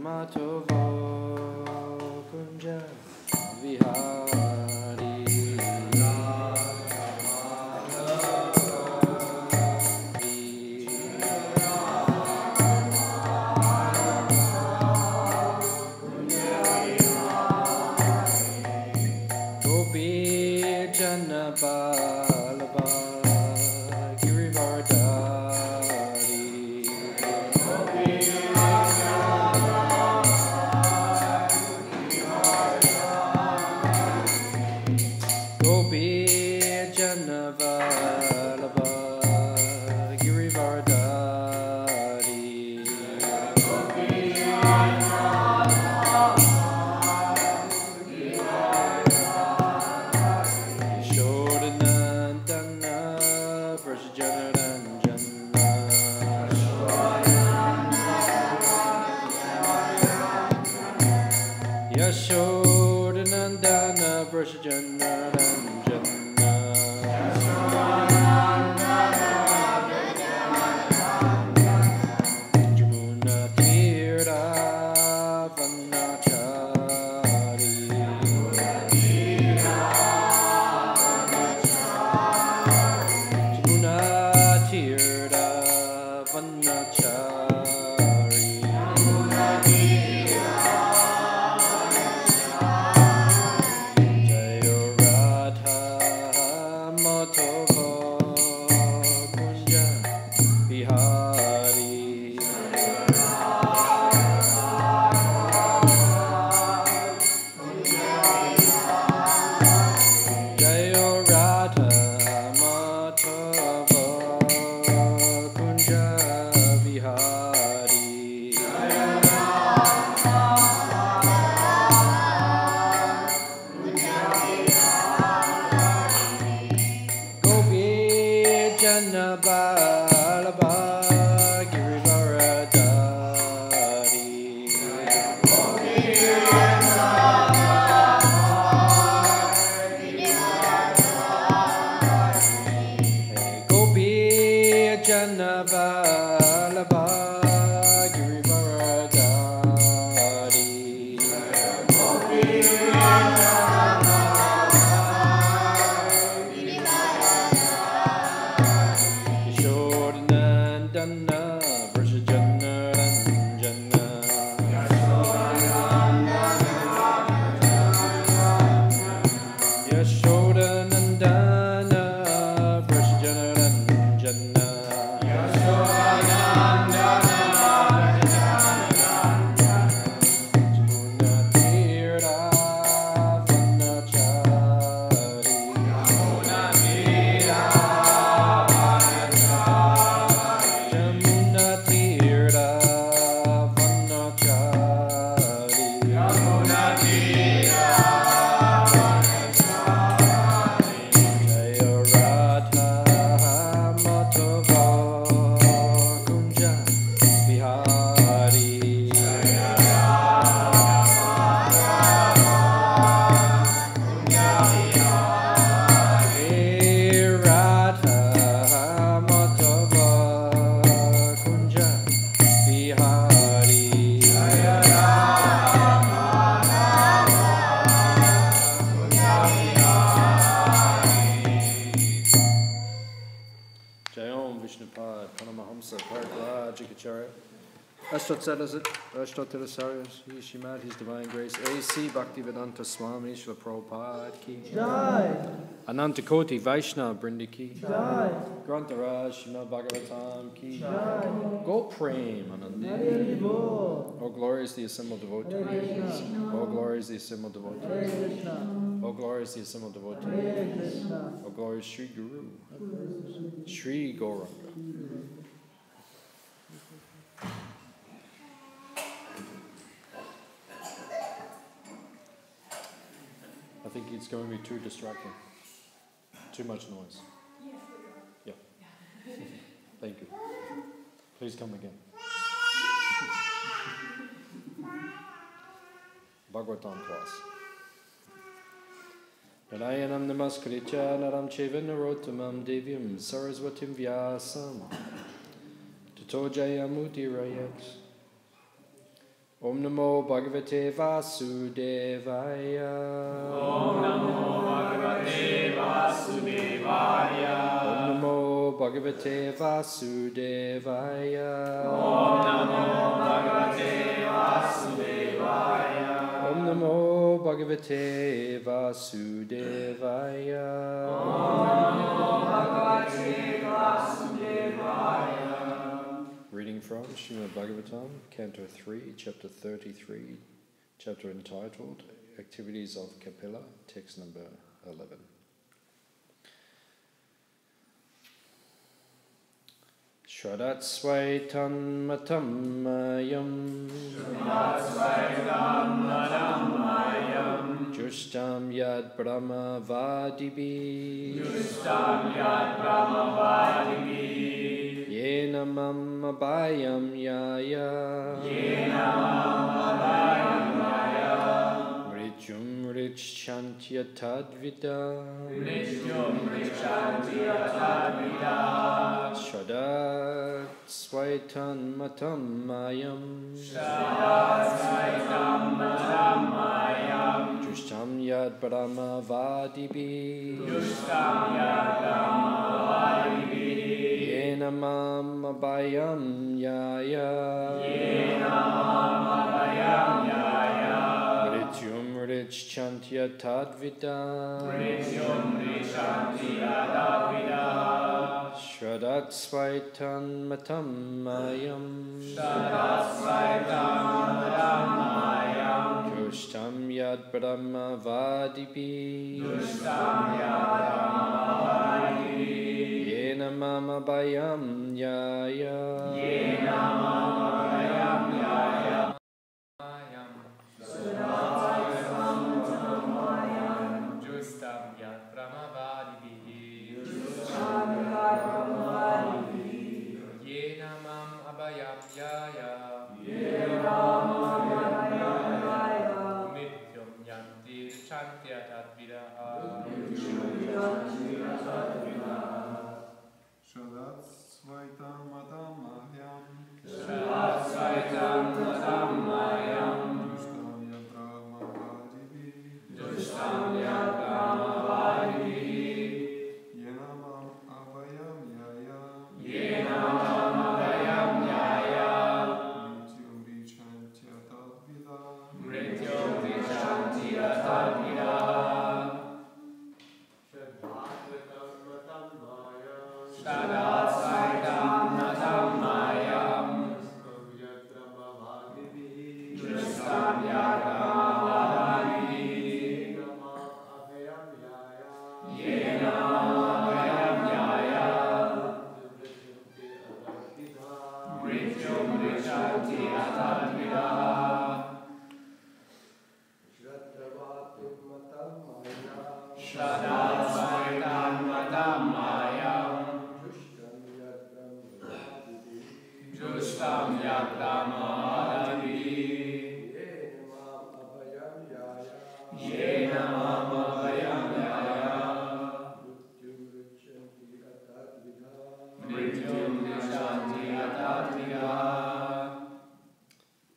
Matovo Kunja Vihari Gopi Janabalaba Girivardari Gopi Janabalaba Girivardari Yashodanandana Vrajajanaranjana Yashodanandana Vrajajanaranjana Jamuna Tirtha Vanachari Jamuna Tirtha Vanachari Jayo Radha Matovo Kunja Vihari Jayo Radha Matovo Kunja Vihari Gopi Janabalaba Girivaradari Gopi Janabalaba Girivaradari Yashodanandana Vrajajanaranjana Yashodanandana Vrajajanaranjana Jamuna Tirtha Vanachari Jamuna Tirtha Vanachari Jaya Radha Matovo Kunja Vihari Hey Radha Matovo Kunja Vihari Jayom Vishnupad Paramahamsa Bhaktivedanta Ashtottara Śrīmad His Divine Grace A.C. Bhaktivedanta Swami Srila Prabhupada Ki Jai. Anantakoti Vaishnava Brinda Ki Jai. Grantaraj Śrīmad Bhāgavatam Ki Jai. Go Prem Hare Anandi Bol. Oh glory is the assembled devotees Hare Krishna. Oh glory is the assembled Hare devotees Krishna. Oh glory is the assembled devotees Hare Krishna. Oh glory is Sri Guru Sri Gauranga I think it's going to be too distracting. Too much noise. Yeah. Thank you. Please come again. Bhagavatam class. Narayanam namaskritya naram cheva narottamam devyam saraswatim vyasam tato jayamudirayat Om Namo Bhagavate Vasudevaya. Om Namo Bhagavate Vasudevaya. Om Namo Bhagavate Vasudevaya. Om Namo Bhagavate Vasudevaya. Om Namo Bhagavate Vasudevaya. Om Namo Bhagavate Vasudevaya. Reading from Śrīmad Bhāgavatam, Canto 3, Chapter 33, chapter entitled Activities of Kapila, text number 11. Shradat Svaitan Matam Mayam Justam Yad Brahma Vadibi Yena Mama Bayam Yaya Mrityum Richantya Tadvida Shadat Svaitan Matam Mayam Justam Yad Brahma Vadibi Yena Mama Bayam Yaya Mrityum Richantya Tadvida Shradat Svaitan Matam Mayam Justam Yad Brahma Vadibi Yena Mama Bayam Yaya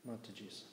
Mataji's.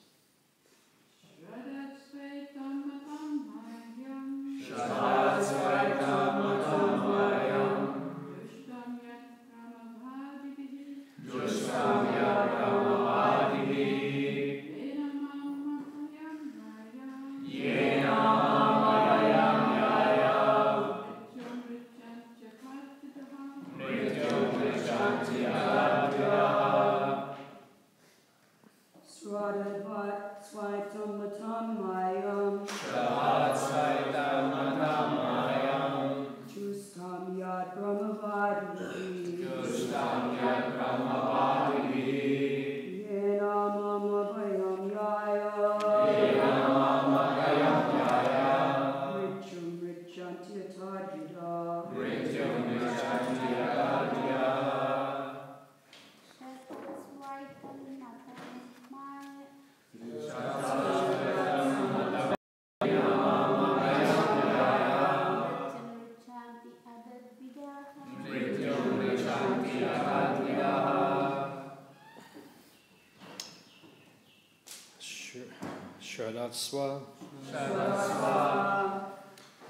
Shraddhatsva,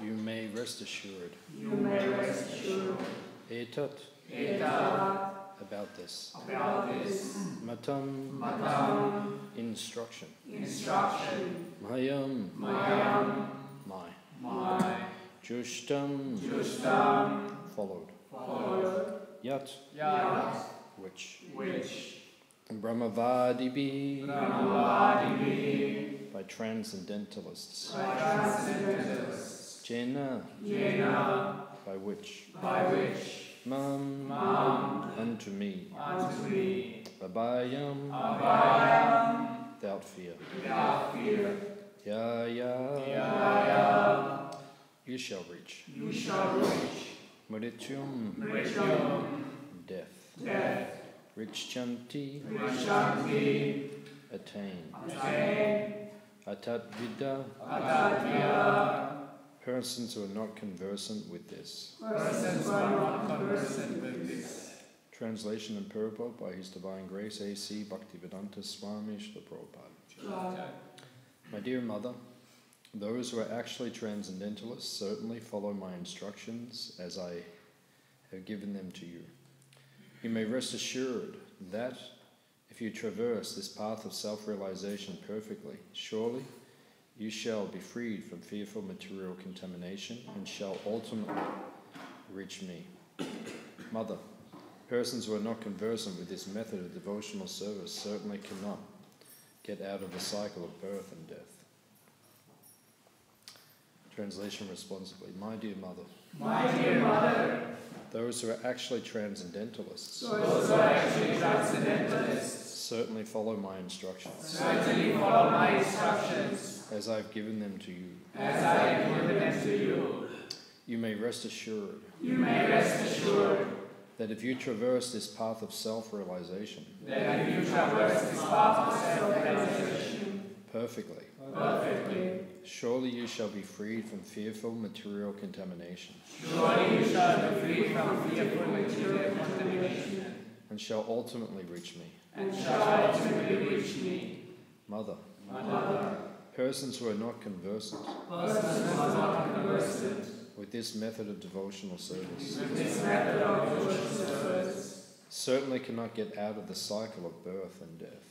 you may rest assured. Etat, about this. Matam, instruction. Mayam, my. Jushtam, followed. Yat, which. Brahmavadibi, by transcendentalists. Jena, by which. Mam, unto me. Abhayam, without fear. Ya, you shall reach. Mrityum, death. Richchanti, attain. Atatvida, persons who are not conversant with this. Translation and purport by His Divine Grace A.C. Bhaktivedanta Swami Śrīmad Prabhupada. My dear mother, those who are actually transcendentalists certainly follow my instructions as I have given them to you. You may rest assured that if you traverse this path of self-realization perfectly, surely you shall be freed from fearful material contamination and shall ultimately reach me. Mother, persons who are not conversant with this method of devotional service certainly cannot get out of the cycle of birth and death. Translation responsibly. My dear mother, those who are actually transcendentalists, certainly follow my instructions. As I have given them to you. You may rest assured. That if you traverse this path of self-realization. Perfectly. Surely you shall be freed from fearful material contamination. And shall ultimately reach me. Mother. Persons who are not conversant. With this method of devotional service. Certainly cannot get out of the cycle of birth and death.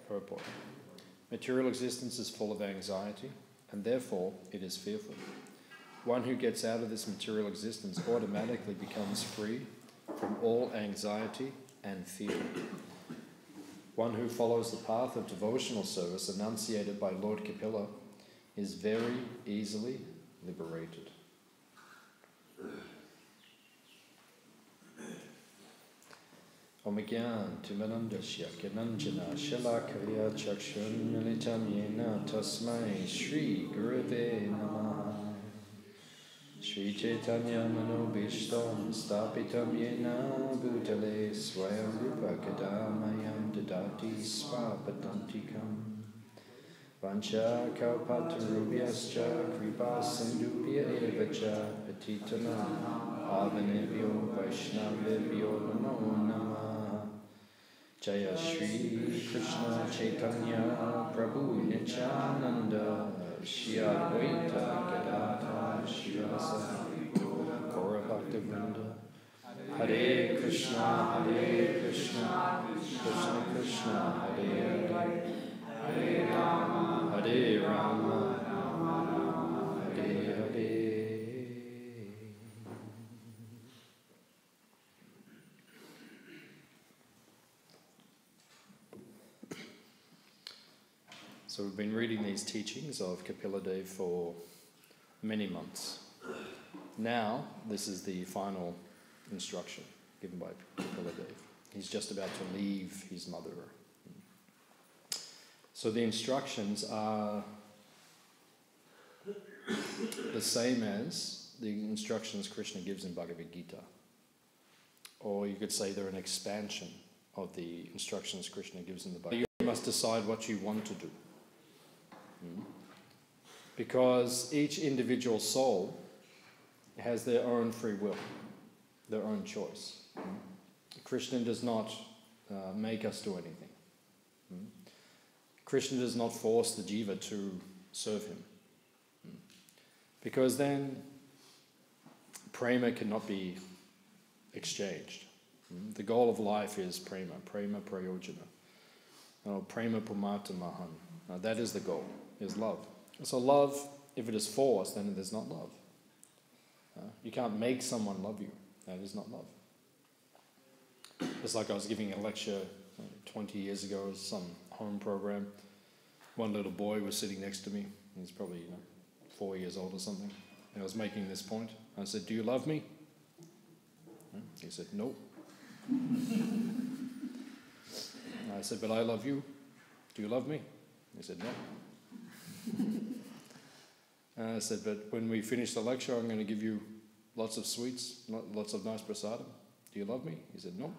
Purport. Material existence is full of anxiety, and therefore it is fearful. One who gets out of this material existence automatically becomes free from all anxiety and fear. One who follows the path of devotional service enunciated by Lord Kapila is very easily liberated. Omagyan Timanandasya Gananjana Shalakaya Chakshun Militam Yena Tasmai Shri Gurave Namaha Shri Chaitanya Manobishtam Stapitam Yena Bhutale Swayam Rupa Kadamayam Dadati Swapatantikam Vancha Kalpatarubhyascha Kripa Sindhubhya Evacha Patitana Avanebhyo Vaishnavebhyo Namo Namah Jaya Shri Krishna Chaitanya Prabhu Nityananda Shri Advaita Gadadhara Shivasa Gaura Bhaktivedanta Hare Krishna Krishna Krishna Hare Hare Hare Rama Hare Hare. So we've been reading these teachings of Kapila Dev for many months. Now, this is the final instruction given by Kapila Dev. He's just about to leave his mother. So the instructions are the same as the instructions Krishna gives in Bhagavad Gita. Or you could say they're an expansion of the instructions Krishna gives in the Bhagavad Gita. You must decide what you want to do. Because each individual soul has their own free will, their own choice. Krishna does not make us do anything. Krishna does not force the jiva to serve him. Because then prema cannot be exchanged. The goal of life is prema prayojana. Prema pumata mahan. That is the goal, is love. So love, if it is forced, then it is not love. You can't make someone love you. That is not love. It's like I was giving a lecture 20 years ago at some home program. One little boy was sitting next to me. He's probably 4 years old or something. And I was making this point. I said, "Do you love me?" He said, "No." I said, "But I love you. Do you love me?" He said, "No." And I said, "But when we finish the lecture, I'm going to give you lots of sweets, lots of nice prasadam. Do you love me?" He said, "No."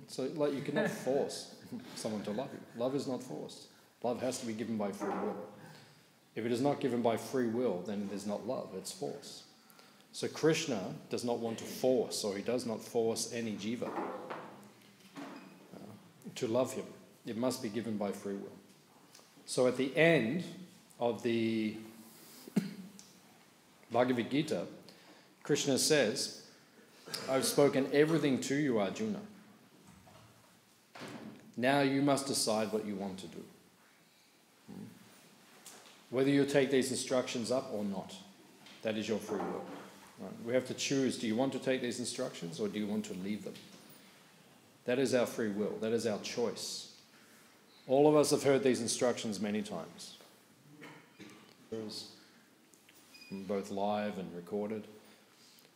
So you cannot force someone to love you. Love is not forced. Love has to be given by free will. If it is not given by free will, then it is not love, it's force. So Krishna does not want to force, or he does not force any jiva to love him. It must be given by free will. So at the end of the Bhagavad Gita, Krishna says, "I've spoken everything to you, Arjuna. Now you must decide what you want to do. Whether you take these instructions up or not, that is your free will." Right? We have to choose, do you want to take these instructions or do you want to leave them? That is our free will. That is our choice. All of us have heard these instructions many times, both live and recorded.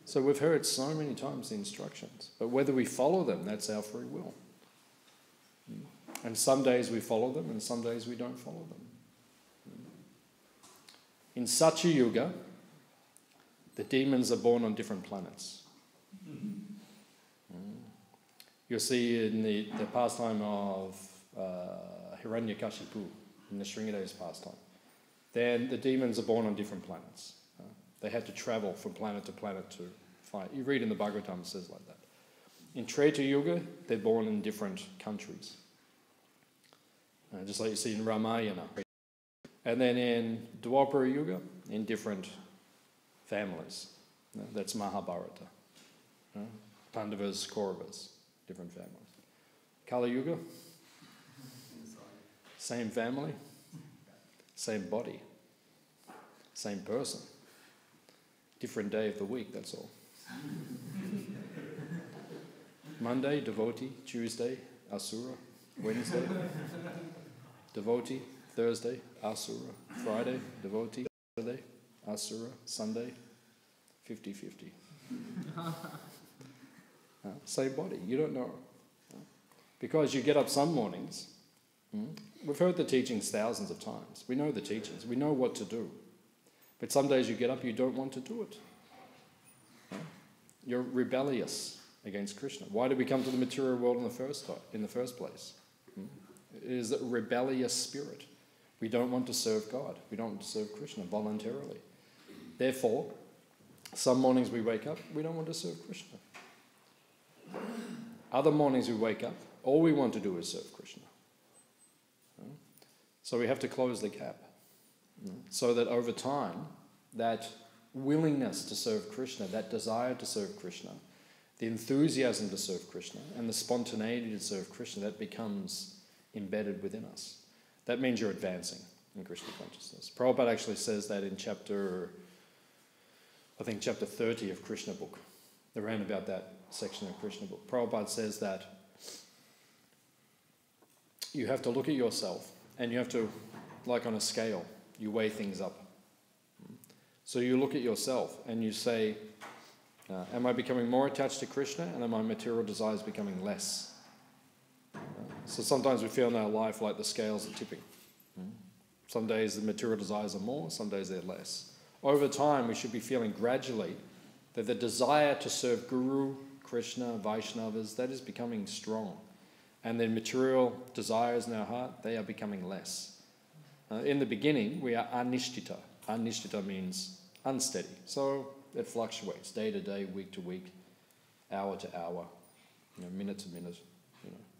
So we've heard so many times the instructions. But whether we follow them, that's our free will. And some days we follow them and some days we don't follow them. In Satya Yuga, the demons are born on different planets. You'll see in the pastime of Hiranyakashipu, in the Śrīmad pastime, then the demons are born on different planets. They had to travel from planet to planet to fight. You read in the Bhagavatam, it says like that. In Treta Yuga, they're born in different countries. Just like you see in Ramayana. And then in Dwapara Yuga, in different families. That's Mahabharata. Pandavas, Kauravas, different families. Kali Yuga, same family, same body, same person. Different day of the week, that's all. Monday, devotee. Tuesday, asura. Wednesday, devotee. Thursday, asura. Friday, devotee. Saturday, asura. Sunday, 50-50. Same body, you don't know. Because you get up some mornings, we've heard the teachings thousands of times. We know the teachings, we know what to do. But some days you get up, you don't want to do it. You're rebellious against Krishna. Why did we come to the material world in the first place? It is a rebellious spirit. We don't want to serve God. We don't want to serve Krishna voluntarily. Therefore, some mornings we wake up, we don't want to serve Krishna. Other mornings we wake up, all we want to do is serve Krishna. So we have to close the gap. So that over time, that willingness to serve Krishna, that desire to serve Krishna, the enthusiasm to serve Krishna, and the spontaneity to serve Krishna, that becomes embedded within us. That means you're advancing in Krishna consciousness. Prabhupada actually says that in chapter 30 of Krishna book, around about that section of Krishna book. Prabhupada says that you have to look at yourself and you have to, like on a scale, you weigh things up. So you look at yourself and you say, am I becoming more attached to Krishna and are my material desires becoming less? So sometimes we feel in our life like the scales are tipping. Some days the material desires are more, some days they're less. Over time we should be feeling gradually that the desire to serve Guru, Krishna, Vaishnavas, that is becoming strong. And then material desires in our heart, they are becoming less. In the beginning, we are anishtita. Anishtita means unsteady. So it fluctuates day to day, week to week, hour to hour, minute to minute.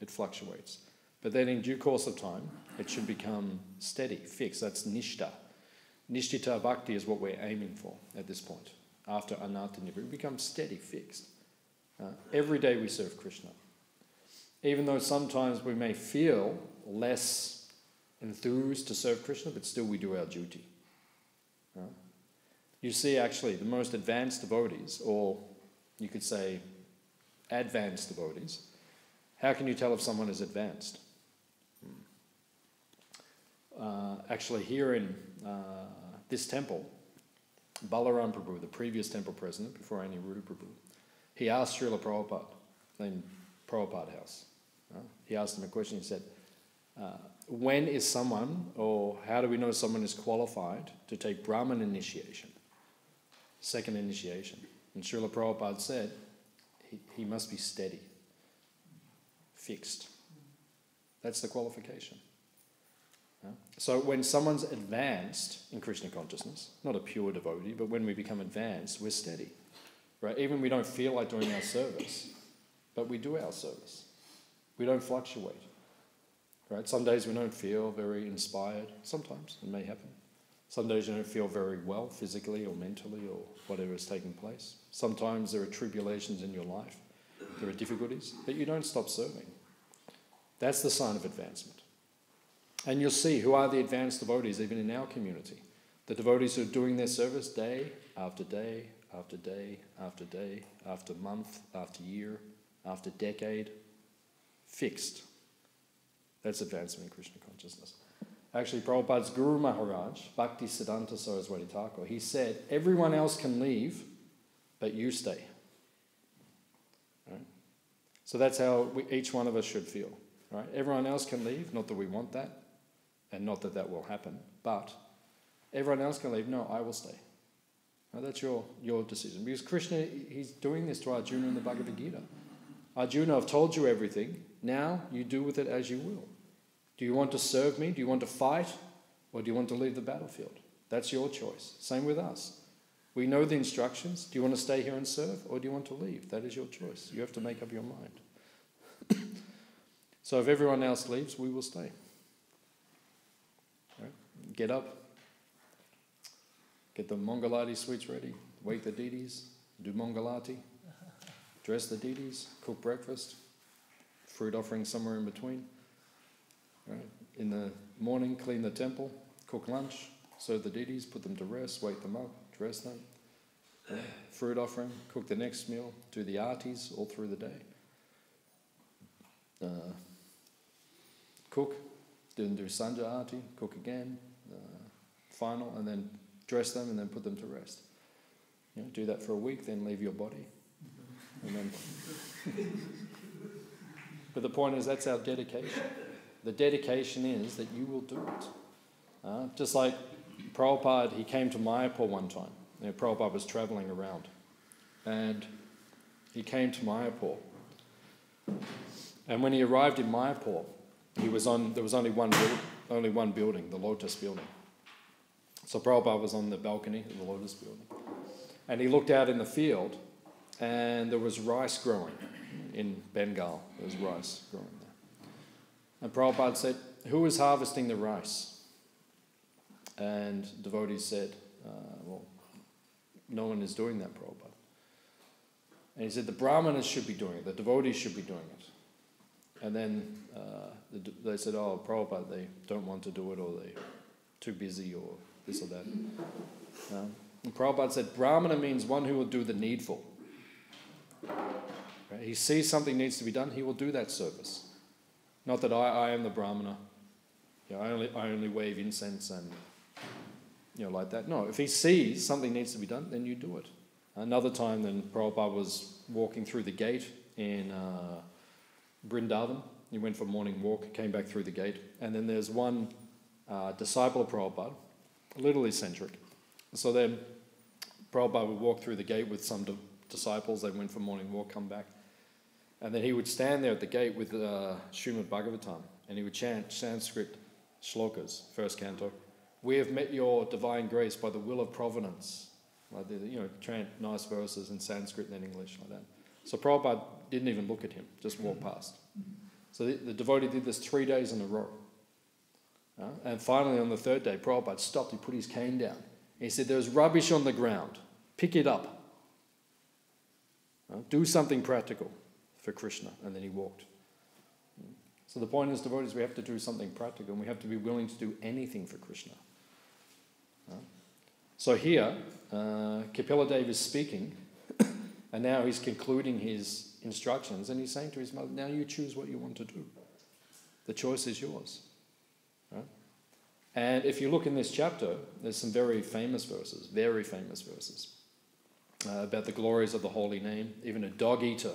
It fluctuates. But then in due course of time, it should become steady, fixed. That's nishta. Nishtita bhakti is what we're aiming for at this point. After anatta nivritti, it becomes steady, fixed. Every day we serve Krishna. Even though sometimes we may feel less enthused to serve Krishna, but still we do our duty. You see actually the most advanced devotees, or you could say advanced devotees, how can you tell if someone is advanced? Actually here in this temple, Balaram Prabhu, the previous temple president before Aniruddha Prabhu, he asked Srila Prabhupada, in Prabhupada House, he asked him a question, he said, when is someone, or how do we know someone is qualified to take Brahman initiation, second initiation? And Srila Prabhupada said, he must be steady, fixed. That's the qualification. So when someone's advanced in Krishna consciousness, not a pure devotee, but when we become advanced, we're steady. Right? Even we don't feel like doing our service, but we do our service. We don't fluctuate. Right? Some days we don't feel very inspired. Sometimes it may happen. Some days you don't feel very well physically or mentally or whatever is taking place. Sometimes there are tribulations in your life. There are difficulties, but you don't stop serving. That's the sign of advancement. And you'll see who are the advanced devotees even in our community. The devotees who are doing their service day after day, after day, after day, after month, after year, after decade, fixed. That's advancement in Krishna consciousness. Actually, Prabhupada's Guru Maharaj, Bhaktivedanta Saraswati Thakur, he said, everyone else can leave, but you stay. Right? So that's how each one of us should feel. Right? Everyone else can leave, not that we want that, and not that that will happen, but everyone else can leave. No, I will stay. Now, that's your decision. Because Krishna, he's doing this to Arjuna in the Bhagavad Gita. Arjuna, I've told you everything. Now you do with it as you will. Do you want to serve me? Do you want to fight? Or do you want to leave the battlefield? That's your choice. Same with us. We know the instructions. Do you want to stay here and serve? Or do you want to leave? That is your choice. You have to make up your mind. So if everyone else leaves, we will stay. Right? Get up. Get the Mangalati sweets ready. Wake the deities. Do Mangalati. Dress the deities. Cook breakfast. Fruit offering somewhere in between. Right? In the morning, clean the temple. Cook lunch. Serve the deities. Put them to rest. Wake them up. Dress them. Right? Fruit offering. Cook the next meal. Do the artis all through the day. Cook, then do Sanja Arti, cook again, final, and then dress them and then put them to rest. You know, do that for a week, then leave your body. And then but the point is, that's our dedication. The dedication is that you will do it. Just like Prabhupada, he came to Mayapur one time. You know, Prabhupada was travelling around. And he came to Mayapur. And when he arrived in Mayapur, there was only one building, the Lotus building. So Prabhupada was on the balcony of the Lotus building. And he looked out in the field, and there was rice growing in Bengal. There was rice growing there. And Prabhupada said, who is harvesting the rice? And devotees said, well, no one is doing that, Prabhupada. And he said, the brahmanas should be doing it, the devotees should be doing it. And then they said, oh, Prabhupada, they don't want to do it, or they're too busy, or this or that. And Prabhupada said, Brahmana means one who will do the needful. Right? He sees something needs to be done, he will do that service. Not that I am the Brahmana. You know, I only wave incense and, you know, like that. No, if he sees something needs to be done, then you do it. Another time, then Prabhupada was walking through the gate in Vrindavan. He went for a morning walk, came back through the gate, and then there's one disciple of Prabhupada, a little eccentric. So then Prabhupada would walk through the gate with some disciples. They went for a morning walk, come back, and then he would stand there at the gate with Śrīmad Bhāgavatam, and he would chant Sanskrit shlokas, first canto. We have met your divine grace by the will of providence. Like, you know, chant nice verses in Sanskrit and then English like that. So Prabhupada didn't even look at him, just walked past. So the devotee did this 3 days in a row. And finally on the third day, Prabhupada stopped, he put his cane down. He said, there's rubbish on the ground. Pick it up. Do something practical for Krishna. And then he walked. So the point is, devotees, we have to do something practical, and we have to be willing to do anything for Krishna. So here, Kapila Dev is speaking, and now he's concluding his instructions, and he's saying to his mother, now you choose what you want to do. The choice is yours. And if you look in this chapter, there's some very famous verses about the glories of the holy name. Even a dog eater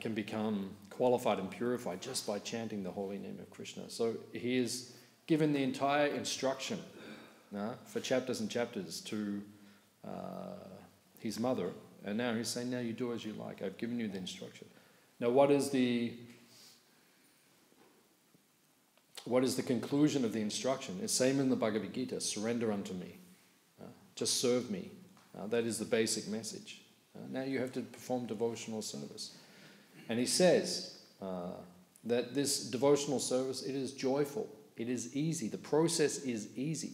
can become qualified and purified just by chanting the holy name of Krishna. So he is given the entire instruction for chapters and chapters to his mother, and now he's saying, now you do as you like. I've given you the instruction. Now what is the conclusion of the instruction? It's same in the Bhagavad Gita, surrender unto me. Just serve me. That is the basic message. Now you have to perform devotional service. And he says that this devotional service, it is joyful. It is easy. The process is easy.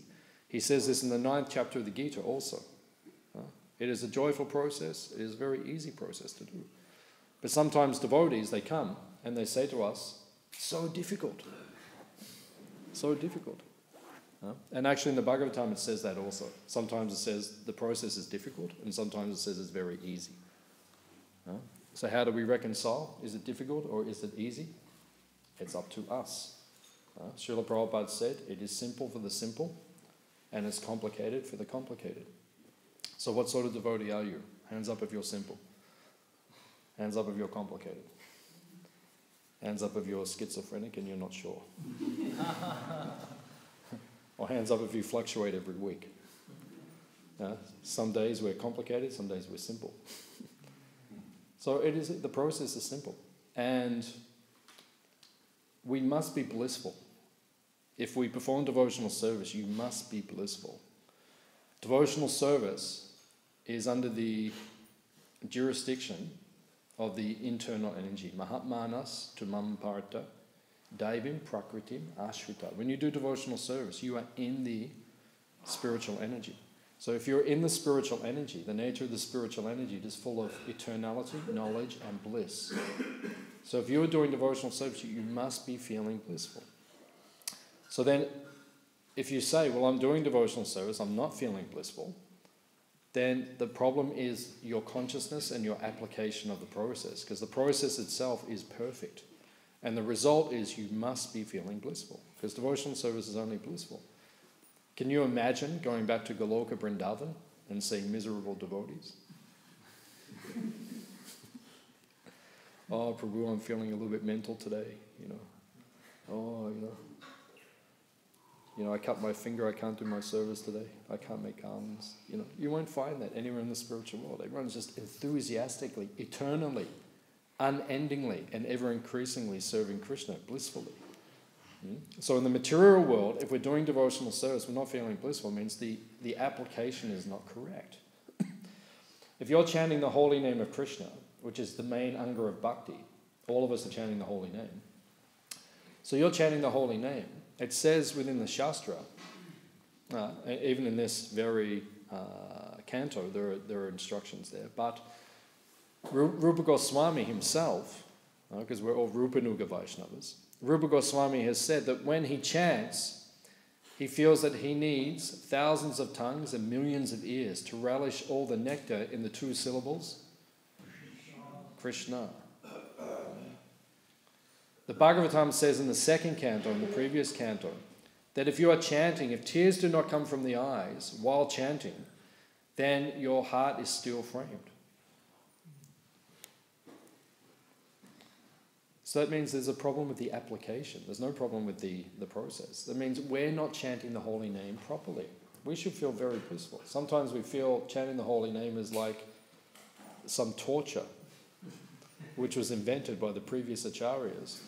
He says this in the 9th chapter of the Gita also. It is a joyful process. It is a very easy process to do. But sometimes devotees, they come and they say to us, so difficult. So difficult. And actually in the Bhagavatam it says that also. Sometimes it says the process is difficult, and sometimes it says it's very easy. So how do we reconcile? Is it difficult or is it easy? It's up to us. Srila Prabhupada said, it is simple for the simple, and it's complicated for the complicated. So what sort of devotee are you? Hands up if you're simple. Hands up if you're complicated. Hands up if you're schizophrenic and you're not sure. Or hands up if you fluctuate every week. Some days we're complicated, some days we're simple. So the process is simple. And we must be blissful. If we perform devotional service, you must be blissful. Devotional service is under the jurisdiction of the internal energy. Mahatmanas tu mam parta, daivim prakritim ashrita. When you do devotional service, you are in the spiritual energy. So if you're in the spiritual energy, the nature of the spiritual energy is full of eternality, knowledge, and bliss. So if you're doing devotional service, you must be feeling blissful. So then, if you say, well, I'm doing devotional service, I'm not feeling blissful, then the problem is your consciousness and your application of the process, because the process itself is perfect. And the result is you must be feeling blissful, because devotional service is only blissful. Can you imagine going back to Goloka Vrindavan and seeing miserable devotees? Oh, Prabhu, I'm feeling a little bit mental today, Oh, I cut my finger, I can't do my service today. I can't make almonds. You won't find that anywhere in the spiritual world. Everyone's just enthusiastically, eternally, unendingly, and ever increasingly serving Krishna blissfully. So in the material world, if we're doing devotional service, we're not feeling blissful, it means the application is not correct. If you're chanting the holy name of Krishna, which is the main anga of bhakti, all of us are chanting the holy name. So you're chanting the holy name. It says within the Shastra, even in this very canto, there are instructions there. But Rupa Goswami himself, because we're all Rupanuga Vaishnavas, Rupa Goswami has said that when he chants, he feels that he needs thousands of tongues and millions of ears to relish all the nectar in the 2 syllables, Krishna. The Bhagavatam says in the 2nd canto, in the previous canto, that if you are chanting, if tears do not come from the eyes while chanting, then your heart is still framed. So that means there's a problem with the application. There's no problem with the process. That means we're not chanting the holy name properly. We should feel very blissful. Sometimes we feel chanting the holy name is like some torture, which was invented by the previous acharyas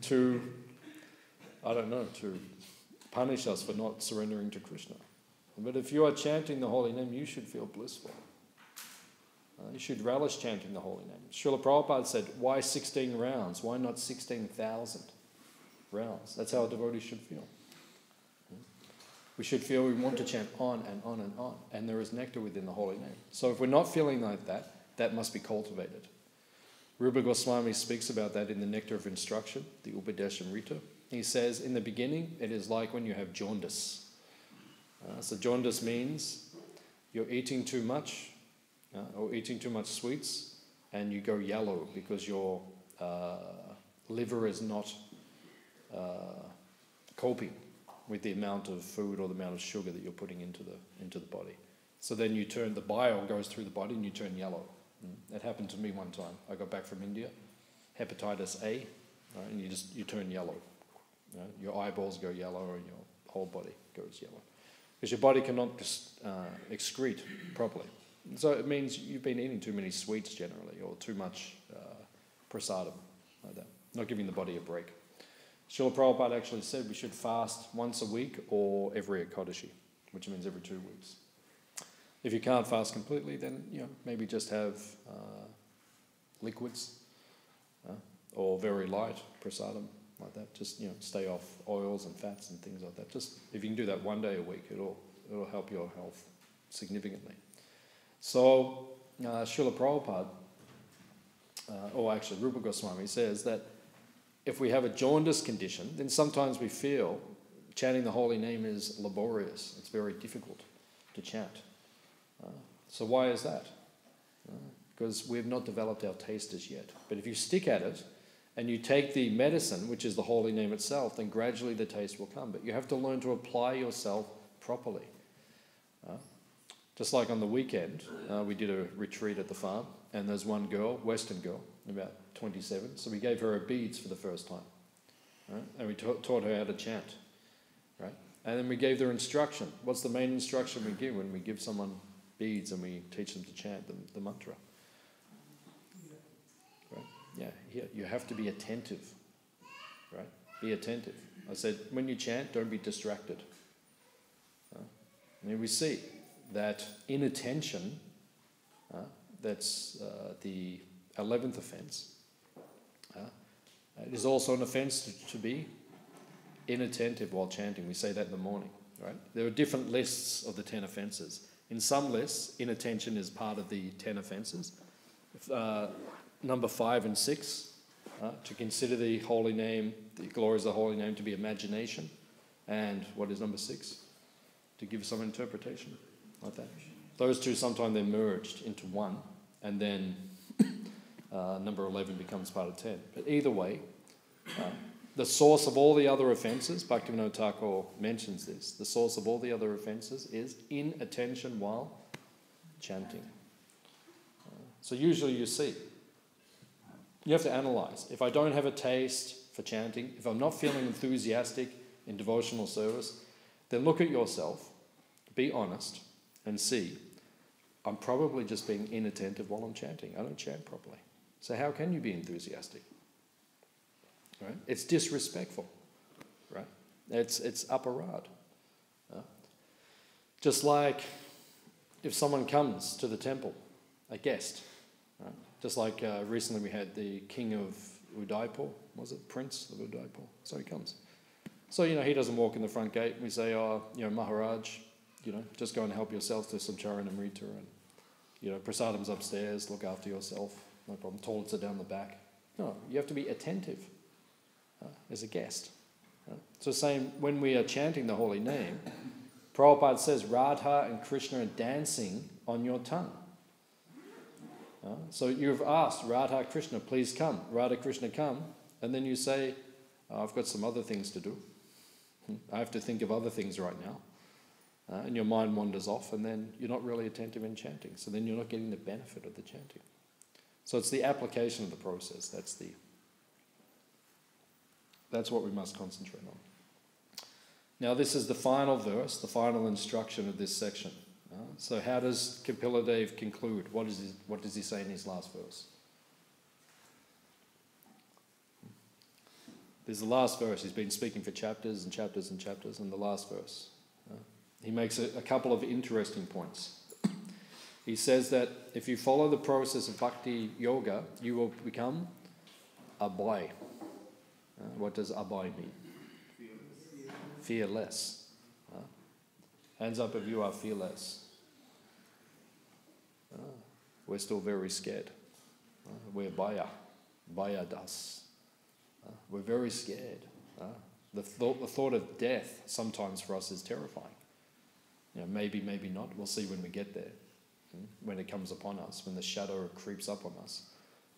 to punish us for not surrendering to Krishna. But if you are chanting the holy name, you should feel blissful. You should relish chanting the holy name. Srila Prabhupada said, why 16 rounds? Why not 16,000 rounds? That's how a devotee should feel. We should feel we want to chant on and on and on. And there is nectar within the holy name. So if we're not feeling like that, that must be cultivated. Rupa Goswami speaks about that in the Nectar of Instruction, the Upadeshamrita. He says, in the beginning, it is like when you have jaundice. So jaundice means you're eating too much, or eating too much sweets, and you go yellow because your liver is not coping with the amount of food or the amount of sugar that you're putting into the body. So then the bile goes through the body and you turn yellow. That happened to me one time. I got back from India, hepatitis A, right, and you turn yellow. Right? Your eyeballs go yellow and your whole body goes yellow. Because your body cannot excrete properly. So it means you've been eating too many sweets generally, or too much prasadam, like that. Not giving the body a break. Srila Prabhupada actually said we should fast once a week or every Ekadashi, which means every 2 weeks. If you can't fast completely, then maybe just have liquids or very light prasadam, like that. Just stay off oils and fats and things like that. Just if you can do that 1 day a week, it'll help your health significantly. So Srila Prabhupada, or actually Rupa Goswami, says that if we have a jaundice condition, then sometimes we feel chanting the holy name is laborious. It's very difficult to chant. So why is that? Because we've not developed our taste as yet. But if you stick at it and you take the medicine, which is the holy name itself, then gradually the taste will come. But you have to learn to apply yourself properly. Just like on the weekend, we did a retreat at the farm, and there's one girl, Western girl, about 27, so we gave her her beads for the first time. Right? And we taught her how to chant. Right? And then we gave her instruction. What's the main instruction we give when we give someone beads and we teach them to chant the mantra? Right? Yeah, you have to be attentive. Right? Be attentive. I said, when you chant, don't be distracted. And we see that inattention, that's the 11th offence, it is also an offence to be inattentive while chanting. We say that in the morning, right? There are different lists of the 10 offences. In some lists, inattention is part of the 10 offences. Number 5 and 6, to consider the holy name, the glories of the holy name to be imagination. And what is number 6? To give some interpretation, like that. Those two sometimes they're merged into one, and then number 11 becomes part of 10. But either way, the source of all the other offences, Bhaktivedanta Thakur mentions this, the source of all the other offences is inattention while chanting. So usually you see, you have to analyse. If I don't have a taste for chanting, if I'm not feeling enthusiastic in devotional service, then look at yourself, be honest, and see, I'm probably just being inattentive while I'm chanting. I don't chant properly. So how can you be enthusiastic? Right? It's disrespectful. Right? It's aparad. Just like if someone comes to the temple, a guest. Right? Just like recently we had the king of Udaipur, was it? Prince of Udaipur. So he comes. So, he doesn't walk in the front gate. We say, Maharaj, just go and help yourself to some charanamrita and, prasadam's upstairs, look after yourself, no problem. Toilets are down the back. No, you have to be attentive as a guest. So same, when we are chanting the holy name, Prabhupada says Radha and Krishna are dancing on your tongue. So you've asked, Radha Krishna, please come. Radha Krishna, come. And then you say, I've got some other things to do. I have to think of other things right now. And your mind wanders off, and then you're not really attentive in chanting. So then you're not getting the benefit of the chanting. So it's the application of the process. That's what we must concentrate on. Now this is the final verse, the final instruction of this section. So how does Kapila conclude? What does he say in his last verse? There's the last verse. He's been speaking for chapters and chapters and chapters, and the last verse. He makes a couple of interesting points. He says that if you follow the process of bhakti yoga, you will become abhay. What does abhay mean? Fearless. Hands up if you are fearless. We're still very scared. We're bhaya das. We're very scared. The thought of death sometimes for us is terrifying. Maybe not. We'll see when we get there. When it comes upon us, when the shadow creeps up on us,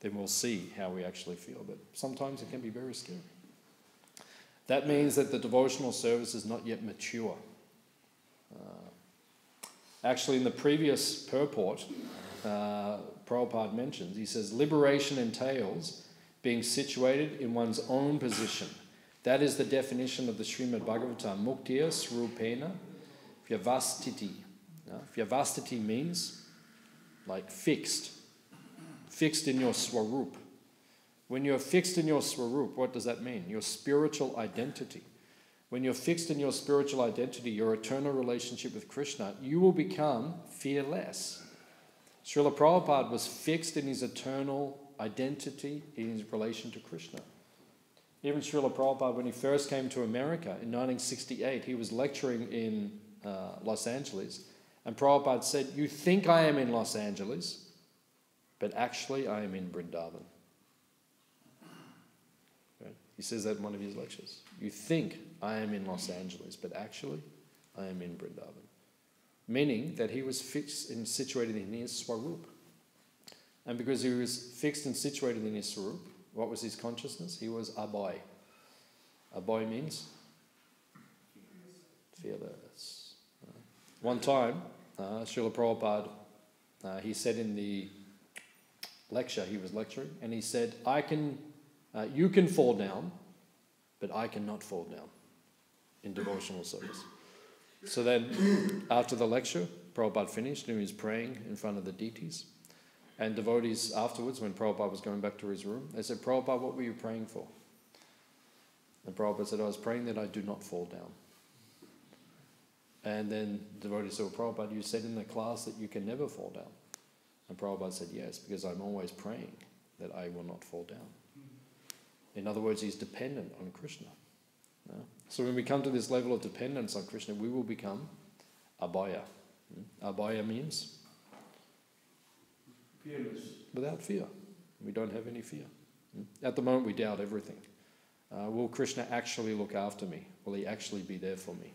then we'll see how we actually feel. But sometimes it can be very scary. That means that the devotional service is not yet mature. Actually, in the previous purport, Prabhupada mentions, he says, liberation entails being situated in one's own position. That is the definition of the Śrīmad Bhāgavatam, Muktiya Srupena Vyavastiti. Vyavastiti means like fixed in your swarup. When you're fixed in your swarup, what does that mean? Your spiritual identity. When you're fixed in your spiritual identity, your eternal relationship with Krishna, you will become fearless. Srila Prabhupada was fixed in his eternal identity in his relation to Krishna. Even Srila Prabhupada, when he first came to America in 1968, he was lecturing in Los Angeles, and Prabhupada said, "You think I am in Los Angeles, but actually I am in Vrindavan." Right? He says that in one of his lectures. You think I am in Los Angeles, but actually I am in Vrindavan. Meaning that he was fixed and situated in his swarup. And because he was fixed and situated in his swarup, what was his consciousness? He was abhay. Abhay means fearless. One time, Srila Prabhupada, he said in the lecture, he was lecturing, and he said, you can fall down, but I cannot fall down in devotional service. So then, after the lecture, Prabhupada finished and he was praying in front of the deities. And devotees afterwards, when Prabhupada was going back to his room, they said, "Prabhupada, what were you praying for?" And Prabhupada said, "I was praying that I do not fall down." And then the devotee said, "Well, Prabhupada, you said in the class that you can never fall down." And Prabhupada said, "Yes, because I'm always praying that I will not fall down." In other words, he's dependent on Krishna. So when we come to this level of dependence on Krishna, we will become abhaya. Abhaya means fearless. Without fear. We don't have any fear. At the moment we doubt everything. Will Krishna actually look after me? Will he actually be there for me?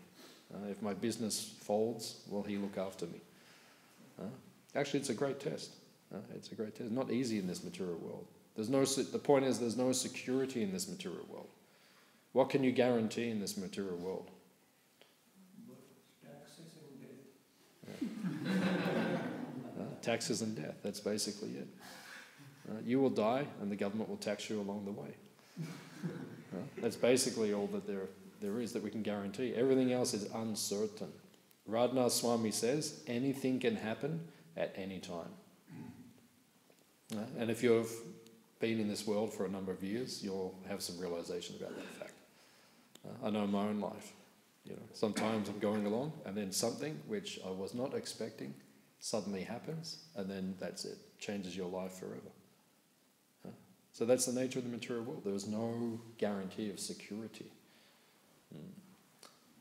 If my business folds, will he look after me? Actually, it's a great test. It's a great test. It's not easy in this material world. The point is there's no security in this material world. What can you guarantee in this material world? Taxes and death. Taxes and death, that's basically it. You will die and the government will tax you along the way. That's basically all that there is that we can guarantee. Everything else is uncertain. Radhanath Swami says anything can happen at any time. And if you've been in this world for a number of years, you'll have some realization about that fact. I know in my own life. Sometimes I'm going along and then something which I was not expecting suddenly happens, and then that's it. Changes your life forever. So that's the nature of the material world. There is no guarantee of security.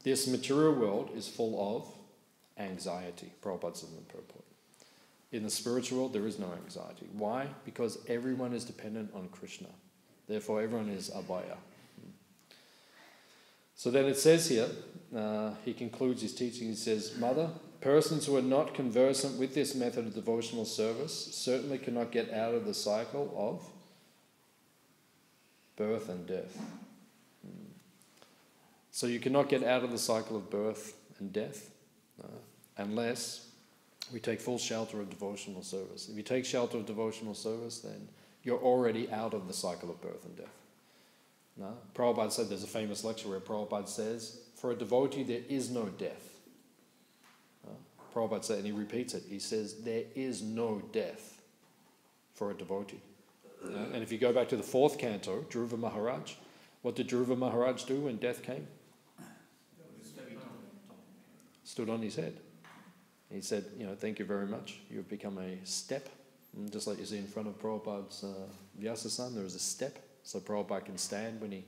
This material world is full of anxiety. Prabhupada said in the purport. In the spiritual world, there is no anxiety. Why? Because everyone is dependent on Krishna. Therefore, everyone is abhaya. So then it says here, he concludes his teaching, he says, "Mother, persons who are not conversant with this method of devotional service certainly cannot get out of the cycle of birth and death." So you cannot get out of the cycle of birth and death unless we take full shelter of devotional service. If you take shelter of devotional service, then you're already out of the cycle of birth and death. Prabhupada said, there's a famous lecture where Prabhupada says, for a devotee there is no death. Prabhupada said, and he repeats it, he says, there is no death for a devotee. And if you go back to the 4th canto, Dhruva Maharaj, what did Dhruva Maharaj do when death came? Stood on his head. He said, thank you very much. You've become a step. And just like you see in front of Prabhupada's Vyasa-san, there is a step, so Prabhupada can stand when he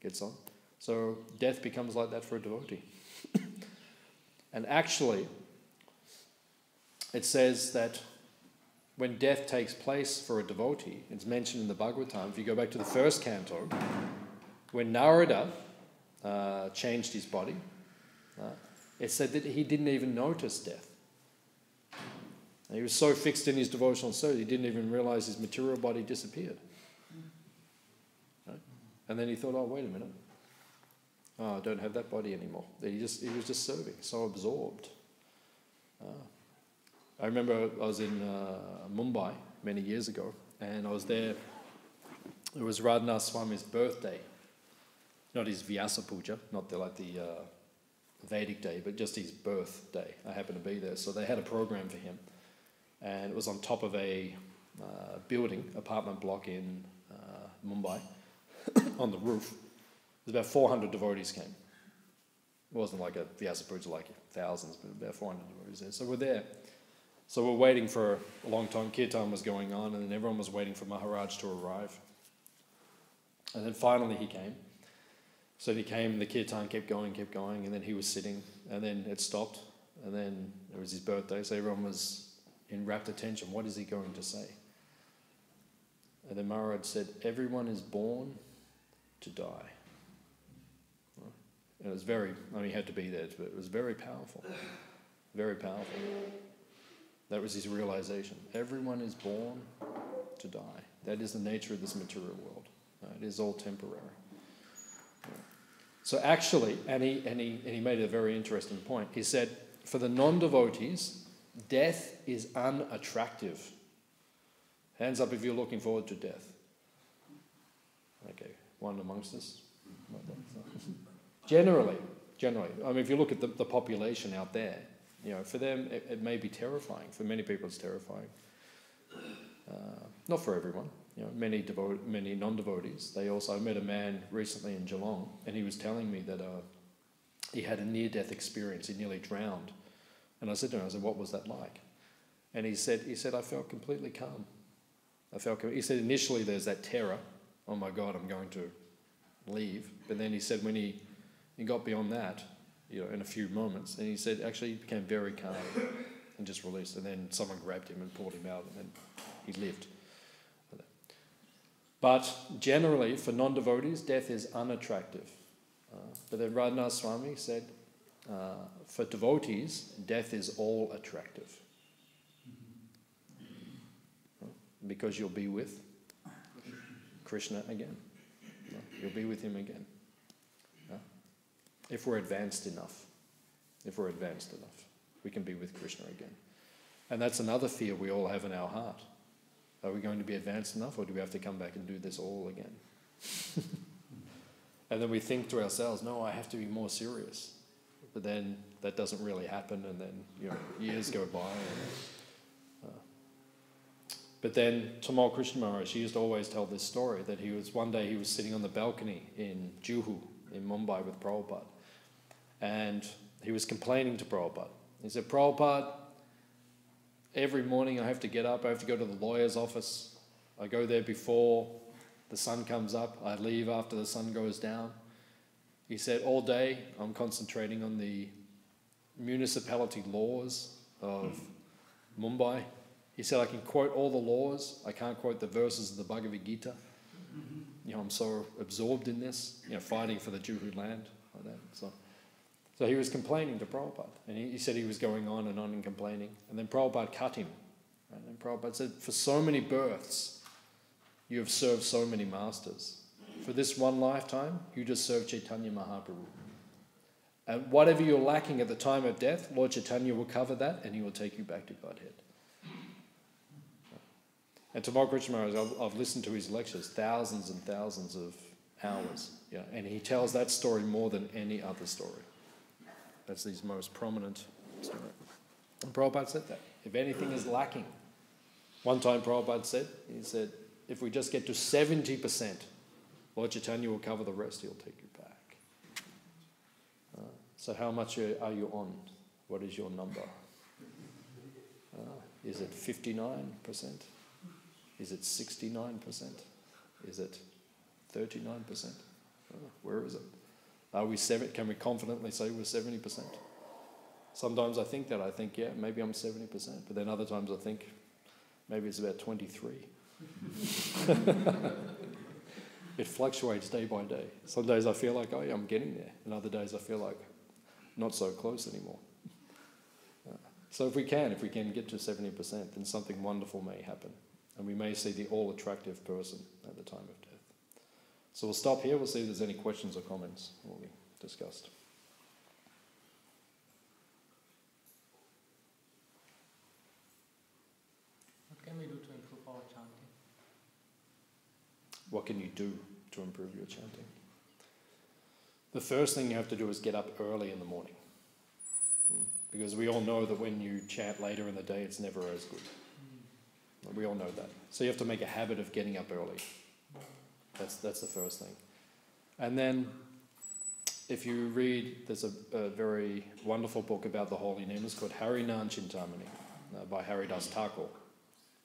gets on. So death becomes like that for a devotee. And actually, it says that when death takes place for a devotee, it's mentioned in the Bhagavatam, if you go back to the first canto, when Narada changed his body, it said that he didn't even notice death. And he was so fixed in his devotional service, he didn't even realize his material body disappeared. Right? And then he thought, oh, wait a minute. Oh, I don't have that body anymore. He was just serving, so absorbed. I remember I was in Mumbai many years ago, and I was there. It was Radhanath Swami's birthday. Not his Vyasa Puja, not the Vedic day, but just his birthday. I happened to be there. So they had a program for him. And it was on top of a apartment block in Mumbai, on the roof. There's about 400 devotees came. It wasn't like a Vyasa Puja like thousands, but about 400 devotees there. So we're there. So we're waiting for a long time. Kirtan was going on, and then everyone was waiting for Maharaj to arrive. And then finally he came. So he came, and the kirtan kept going, and then he was sitting, and then it stopped, and then it was his birthday, so everyone was in rapt attention. What is he going to say? And then Maharaj said, everyone is born to die. And it was he had to be there, but it was very powerful. Very powerful. That was his realization. Everyone is born to die. That is the nature of this material world. It is all temporary. So actually, and he made a very interesting point. He said, for the non-devotees, death is unattractive. Hands up if you're looking forward to death. Okay, one amongst us. Generally. I mean, if you look at the population out there, for them it may be terrifying. For many people it's terrifying. Not for everyone. Many non-devotees. I met a man recently in Geelong, and he was telling me that he had a near-death experience. He nearly drowned. And I said to him, what was that like? And he said, I felt completely calm. He said, initially there's that terror. Oh my God, I'm going to leave. But then he said when he got beyond that, in a few moments, and he said actually he became very calm and just released. And then someone grabbed him and pulled him out, and then he lived. But generally, for non-devotees, death is unattractive. But then Radhanath Swami said, for devotees, death is all attractive. Because you'll be with Krishna again. You'll be with him again. If we're advanced enough, we can be with Krishna again. And that's another fear we all have in our heart. Are we going to be advanced enough, or do we have to come back and do this all again? And then we think to ourselves, no, I have to be more serious. But then that doesn't really happen, and then years go by. But then Tamal Krishna Maharaj, he used to always tell this story, that one day he was sitting on the balcony in Juhu, in Mumbai with Prabhupada. And he was complaining to Prabhupada. He said, Prabhupada, every morning I have to get up, I have to go to the lawyer's office. I go there before the sun comes up. I leave after the sun goes down. He said, all day I'm concentrating on the municipality laws of Mumbai. He said, I can quote all the laws. I can't quote the verses of the Bhagavad Gita. I'm so absorbed in this, fighting for the Juhu land like that. So he was complaining to Prabhupada, and he said he was going on and complaining. And then Prabhupada cut him. Right? And Prabhupada said, for so many births, you have served so many masters. For this one lifetime, you just serve Chaitanya Mahaprabhu. And whatever you're lacking at the time of death, Lord Chaitanya will cover that, and he will take you back to Godhead. And Tamal Krishna Maharaj, I've listened to his lectures, thousands and thousands of hours. And he tells that story more than any other story. That's his most prominent story. And Prabhupada said that. If anything is lacking, one time Prabhupada said, if we just get to 70%, Lord Chaitanya will cover the rest, he'll take you back. So how much are you on? What is your number? Is it 59%? Is it 69%? Is it 39%? Where is it? Are we can we confidently say we're 70%? Sometimes I think that. I think, yeah, maybe I'm 70%. But then other times I think maybe it's about 23. It fluctuates day by day. Some days I feel like, oh yeah, I'm getting there. And other days I feel like not so close anymore. So if we can get to 70%, then something wonderful may happen. And we may see the all-attractive person at the time of death. So we'll stop here. We'll see if there's any questions or comments on what we discussed. What can we do to improve our chanting? What can you do to improve your chanting? The first thing you have to do is get up early in the morning. Because we all know that when you chant later in the day, it's never as good. We all know that. So you have to make a habit of getting up early. That's the first thing. And then if you read, there's a very wonderful book about the holy name. It's called Hare by Haridas Thakur.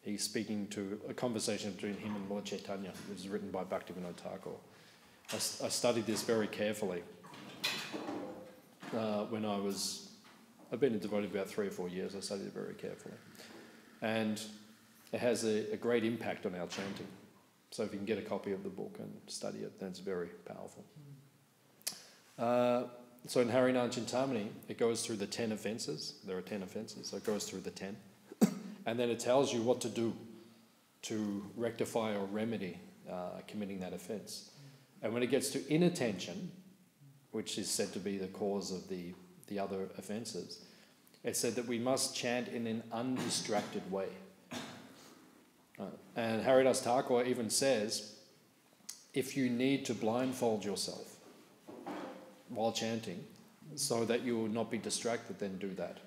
He's speaking to a conversation between him and Lord Chaitanya. It was written by Bhaktivedanta Thakur. I studied this very carefully when I've been a devotee about 3 or 4 years. I studied it very carefully. And it has a great impact on our chanting. So if you can get a copy of the book and study it, then it's very powerful. So in Hare Chintamani, it goes through the 10 offences. There are 10 offences, so it goes through the 10. And then it tells you what to do to rectify or remedy committing that offence. And when it gets to inattention, which is said to be the cause of the other offences, it said that we must chant in an undistracted way. And Haridas Thakur even says, if you need to blindfold yourself while chanting so that you will not be distracted, then do that.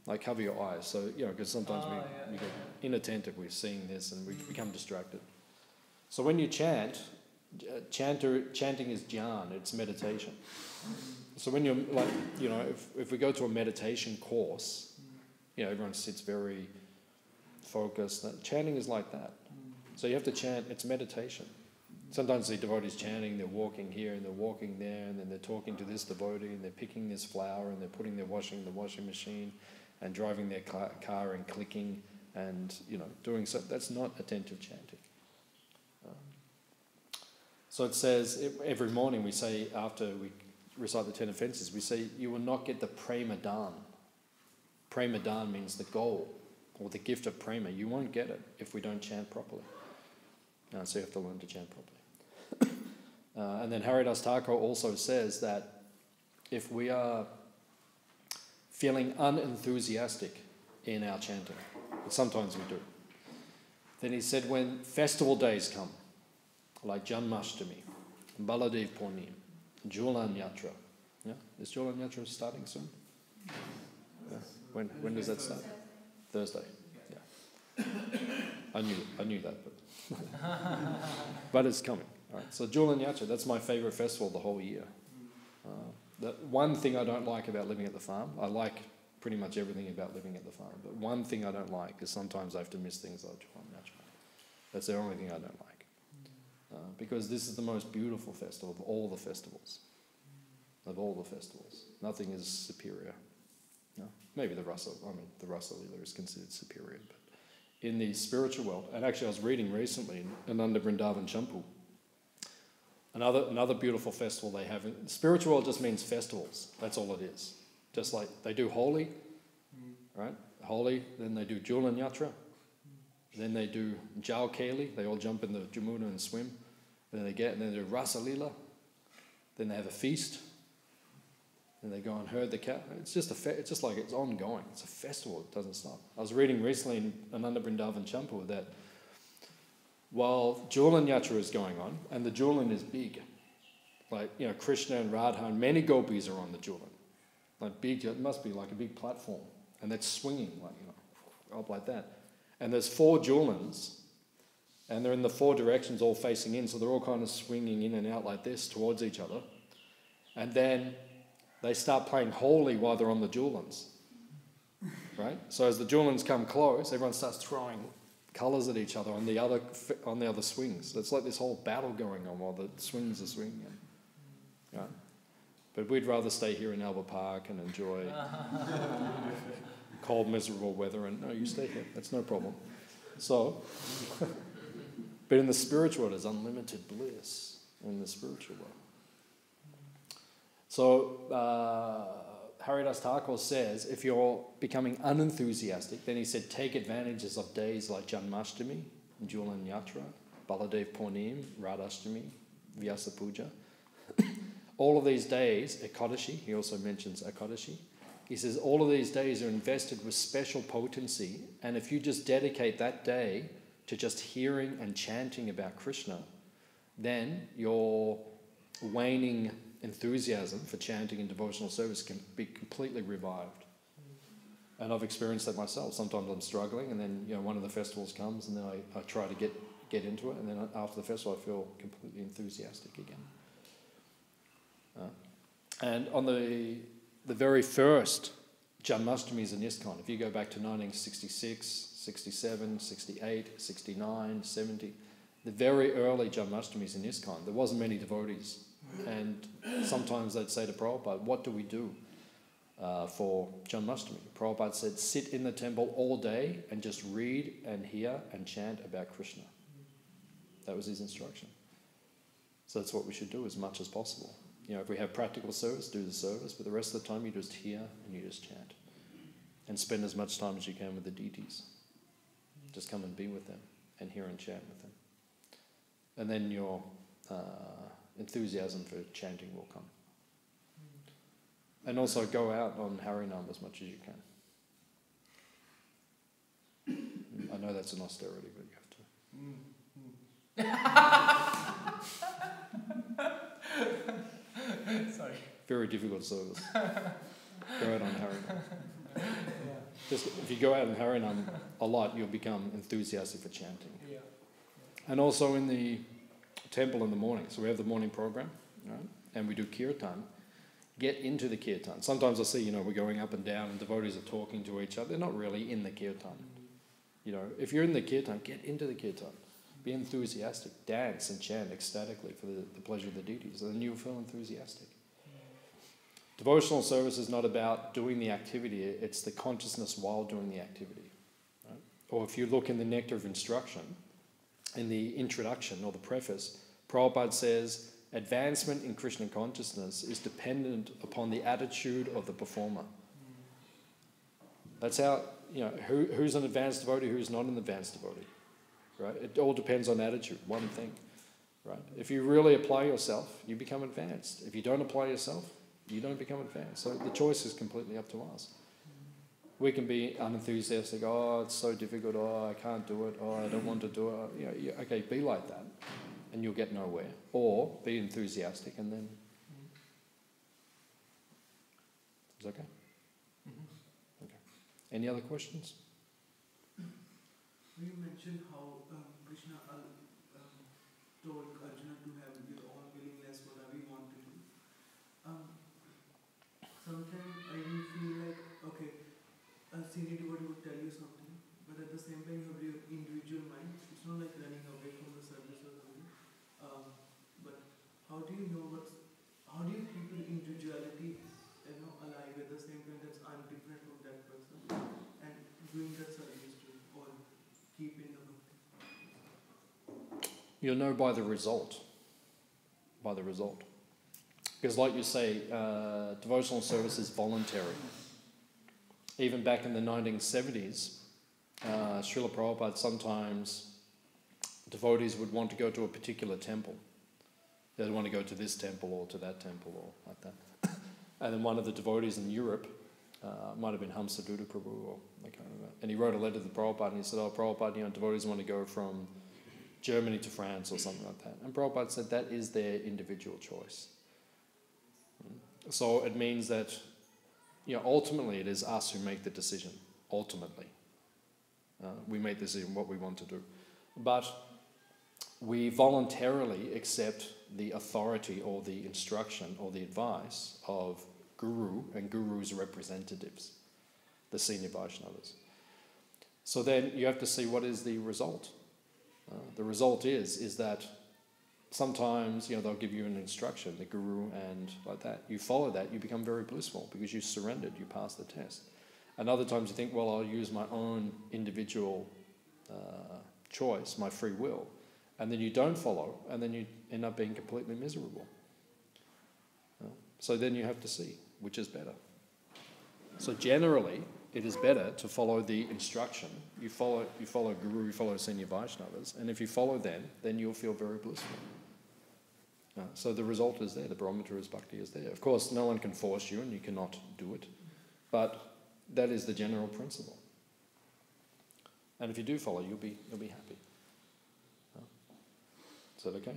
Like cover your eyes, so because sometimes we get inattentive, we're seeing this and we become distracted. So when you chant, chanting is jhana, it's meditation. So when you're if we go to a meditation course, everyone sits very focused. Chanting is like that. So you have to chant, it's meditation. Sometimes the devotees chanting, they're walking here and they're walking there, and then they're talking to this devotee and they're picking this flower and they're putting their washing in the washing machine and driving their car and clicking and doing so. That's not attentive chanting. So it says every morning we say, after we recite the 10 offences, we say you will not get the prema dan. Prema dan means the goal or the gift of prema. You won't get it if we don't chant properly. So you have to learn to chant properly. And then Haridas Thakur also says that if we are feeling unenthusiastic in our chanting, but sometimes we do, then he said when festival days come, like Janmashtami, Baladev Purnim, Julan Yatra. Yeah? Is Julan Yatra starting soon? Yeah. When does that start? Thursday. Yeah. I knew that, but it's coming. All right. So Julan Yatra, that's my favourite festival the whole year. The one thing I don't like about living at the farm, I like pretty much everything about living at the farm, but one thing I don't like is sometimes I have to miss things like Julan Yatra. That's the only thing I don't like. Because this is the most beautiful festival of all the festivals. Of all the festivals. Nothing is superior. No? Maybe the Rasa Lila is considered superior. But in the spiritual world, and actually I was reading recently in Ananda Vrindavan Champu, another beautiful festival they have. Spiritual world just means festivals. That's all it is. Just like they do Holi, right? Holi, then they do Julan Yatra. Then they do Jal Keli, they all jump in the Jamuna and swim. Then they do Rasa Lila. Then they have a feast. Then they go and herd the cow. It's just it's just like it's ongoing. It's a festival. It doesn't stop. I was reading recently in Ananda Vrindavan Champu that while Julan Yatra is going on, and the Julan is big, like Krishna and Radha and many gopis are on the Julan, like big. It must be like a big platform, and that's swinging up like that. And there's 4 Julans, and they're in the 4 directions all facing in, so they're all kind of swinging in and out like this towards each other. And then they start playing Holi while they're on the Julans. right? So as the Julans come close, everyone starts throwing colours at each other on the other swings. It's like this whole battle going on while the swings are swinging. Right? But we'd rather stay here in Albert Park and enjoy cold, miserable weather. And no, you stay here. That's no problem. So, but in the spiritual world, there's unlimited bliss in the spiritual world. So, Haridas Thakur says, if you're becoming unenthusiastic, then he said, take advantages of days like Janmashtami, Julan Yatra, Baladev Purnim, Radhashtami, Vyasa Puja. All of these days, Ekadashi, he also mentions Ekadashi, he says all of these days are invested with special potency, and if you just dedicate that day to just hearing and chanting about Krishna, then your waning enthusiasm for chanting and devotional service can be completely revived. And I've experienced that myself. Sometimes I'm struggling, and then one of the festivals comes, and then I try to get into it, and then after the festival I feel completely enthusiastic again. And on the very first Janmashtamis in ISKCON, if you go back to 1966, 67, 68, 69, 70, the very early Janmashtamis in ISKCON, there wasn't many devotees. And sometimes they'd say to Prabhupada, what do we do for Janmashtami? Prabhupada said, sit in the temple all day and just read and hear and chant about Krishna. That was his instruction. So that's what we should do as much as possible. If we have practical service, do the service, but the rest of the time you just hear and you just chant. And spend as much time as you can with the deities. Just come and be with them and hear and chant with them. And then your enthusiasm for chanting will come. And also go out on Harinam as much as you can. I know that's an austerity, but you have to. Sorry. Very difficult service. Go out on Harinam. Just if you go out on Harinam a lot, you'll become enthusiastic for chanting. Yeah. And also in the temple in the morning. So we have the morning program, right? And we do kirtan. Get into the kirtan. Sometimes I see, we're going up and down and devotees are talking to each other. They're not really in the kirtan. If you're in the kirtan, get into the kirtan. Be enthusiastic. Dance and chant ecstatically for the pleasure of the deities. And then you'll feel enthusiastic. Devotional service is not about doing the activity. It's the consciousness while doing the activity. Right? Or if you look in the Nectar of Instruction, in the introduction or the preface, Prabhupada says, advancement in Krishna consciousness is dependent upon the attitude of the performer. That's how, who's an advanced devotee, who's not an advanced devotee, right? It all depends on attitude, one thing, right? If you really apply yourself, you become advanced. If you don't apply yourself, you don't become advanced. So the choice is completely up to us. We can be unenthusiastic, oh, it's so difficult, oh, I can't do it, oh, I don't want to do it. Okay, be like that, and you'll get nowhere. Or be enthusiastic, and then... Is that okay? Mm-hmm. Okay. Any other questions? You mentioned how Krishna told Arjuna to have your own willingness, whatever you want to do. Sometimes I will feel like, okay, a senior devotee would tell you something, but at the same time you have your individual mind. It's not like running away from the service or something. But how do you keep your individuality, alive at the same time that I'm different from that person and doing that service too, or keeping the bhakti? You'll know by the result. By the result. Because like you say, devotional service is voluntary. Even back in the 1970s, Srila Prabhupada, sometimes devotees would want to go to a particular temple. They'd want to go to this temple or to that temple or like that. And then one of the devotees in Europe, might have been Hamsaduta Prabhu or I can't remember, and he wrote a letter to Prabhupada and he said, oh Prabhupada, devotees want to go from Germany to France or something like that. And Prabhupada said that is their individual choice. So it means that, ultimately it is us who make the decision. Ultimately. We make the decision what we want to do. But we voluntarily accept the authority or the instruction or the advice of Guru and Guru's representatives. the senior Vaishnavas. So then you have to see what is the result. The result is that sometimes, they'll give you an instruction, the guru, and like that. You follow that, you become very blissful because you surrendered, you passed the test. And other times you think, well, I'll use my own individual choice, my free will, and then you don't follow, and then you end up being completely miserable. So then you have to see which is better. So generally, it is better to follow the instruction. You follow Guru, you follow senior Vaishnavas, and if you follow them, then you'll feel very blissful. So the result is there, the barometer is bhakti is there. Of course, no one can force you and you cannot do it, but that is the general principle. And if you do follow, you'll be happy. Is that okay?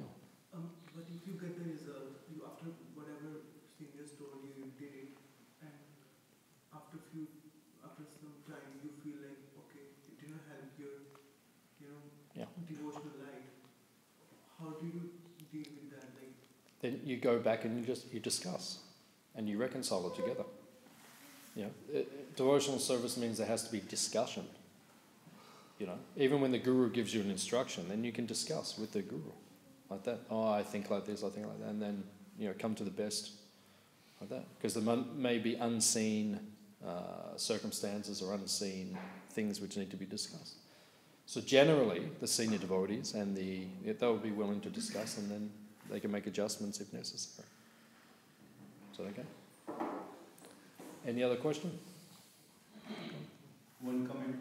But if you get the result, you after whatever seniors told you, you did it, and after some time you feel like, okay, it didn't help your, devotional life. How do you deal with that? Then you go back and you discuss, and you reconcile it together. Devotional service means there has to be discussion. Even when the guru gives you an instruction, then you can discuss with the guru. Like that. Oh, I think like this, I think like that. And then, come to the best like that. Because there may be unseen circumstances or unseen things which need to be discussed. So generally, the senior devotees and they'll be willing to discuss, and then they can make adjustments if necessary. Is that okay? Any other question? One comment.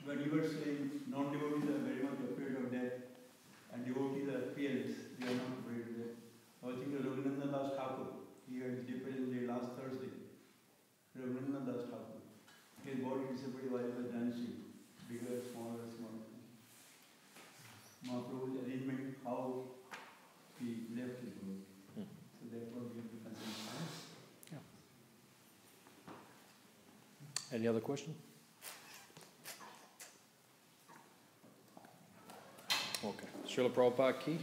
When you were saying non-devotees are very much afraid of death, and devotees are fearless, they are not afraid of death. I was thinking Rabindranath Das Thakur, he had his day last Thursday. Rabindranath Das Thakur. His body disappeared while he was dancing. Bigger, smaller, smaller. Mahaprabhu's arrangement, how he left his body. So therefore we have to consider. Any other question? Okay. Srila Prabhupada ki?